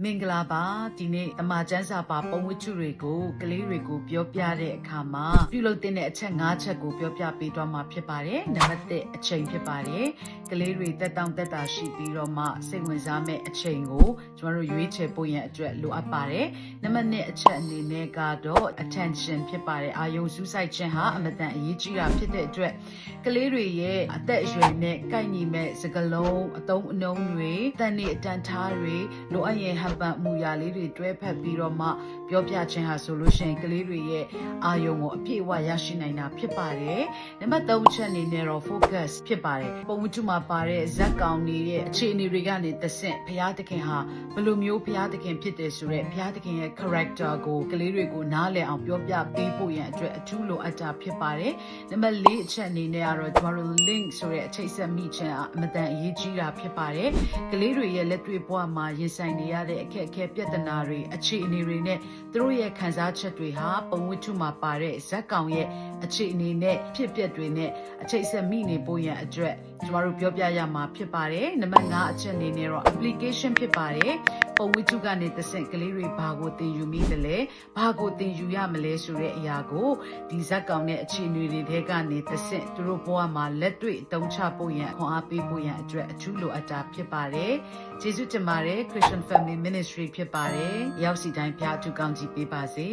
မင်္ဂလာပါဒီနေ့အမှာကျန်းစာပါပုံဝတ္ထုတွေကိုကလေးတွေကိုပြောပြတဲ့အခါမှာပြုလုပ်တဲ့အချက်၅ချက်ကိုပြောပြပေးသွားမှာဖြစ်ပါတယ်နံပါတ်1အချိန်ဖြစ်ပါတယ်ကလေးတွေတက်တောင့်တက်တာရှိပြီးတော့မှစိတ်ဝင်စားမဲ့အချိန်ကိုကျွန်တော်တို့ရွေးချယ်ဖို့ရန်အတွက်လိုအပ်ပါတယ်နံပါတ်2အချက်အနေနဲ့ကတော့ attention ဖြစ်ပါတယ်အာယုံစူးစိုက်ခြင်းဟာအမတန်အရေးကြီးတာဖြစ်တဲ့အတွက်ကလေးတွေရဲ့အသက်အရွယ်နဲ့ကိုက်ညီမဲ့စကားလုံးအသုံးအနှုန်းတွေတန်နေအတန်ထားတွေလိုအပ်ရင်ဟန်ပန်မှုရာလေးတွေတွဲဖက်ပြီးတော့မှပြောပြခြင်းဟာဆိုလို့ရှိရင်ကလေးတွေရဲ့အာယုံကိုအပြည့်အဝရရှိနိုင်တာဖြစ်ပါတယ်နံပါတ်3အချက်အနေနဲ့တော့ focus ဖြစ်ပါတယ်ပုံဝတ္ထုမှာပါတဲ့ဇက်ကောင်နေတဲ့အခြေအနေတွေကနေသဆင့်ဘုရားသခင်ဟာဘယ်လိုမျိုးဘုရားသခင်ဖြစ်တယ်ဆိုတော့ဘုရားသခင်ရဲ့ character ကိုကလေးတွေကိုနားလည်အောင်ပြောပြပေးဖို့ရန်အတွက်အထူးလိုအပ်တာဖြစ်ပါတယ်နံပါတ်4အချက်အနေနဲ့ကတော့ကျွန်တော်တို့ link ဆိုတဲ့အချိတ်ဆက်မိခြင်းအမတန်အရေးကြီးတာဖြစ်ပါတယ်ကလေးတွေရဲ့လက်တွေ့ဘဝမှာရင်ဆိုင်နေရတဲ့အခက်အခဲပြဿနာတွေအခြေအနေတွေနဲ့သူတို့ရဲ့ခံစားချက်တွေဟာပုံဝတ္ထုမှာပါတဲ့ဇက်ကောင်ရဲ့အခြေအနေနဲ့ဖြစ်ပျက်တွေနဲ့အချိတ်ဆက်မိနေဖို့ရန်အတွက်ကျမတို့ပြောပြရမှာဖြစ်ပါတယ်နံပါတ်5အချက်အနေနဲ့တော့ application ဖြစ်ပါတယ်ပုံဝတ္ထုကနေသဆင့်ကလေးတွေဘာကိုသင်ယူမိသလဲဘာကိုသင်ယူရမလဲဆိုတဲ့အရာကိုဒီဇက်ကောင်တဲ့အခြေအနေတွေထဲကနေသဆင့်သူတို့ဘဝမှာလက်တွေ့အသုံးချဖို့ရန်ခွန်အားပေးဖို့ရန်အတွက်အထူးလိုအပ်တာဖြစ်ပါတယ်ကျေးဇူးတင်ပါတယ် Christian Family Ministry ဖြစ်ပါတယ်ရောက်စီတိုင်းဖျားအထူးကောင်းကြီးပေးပါစေ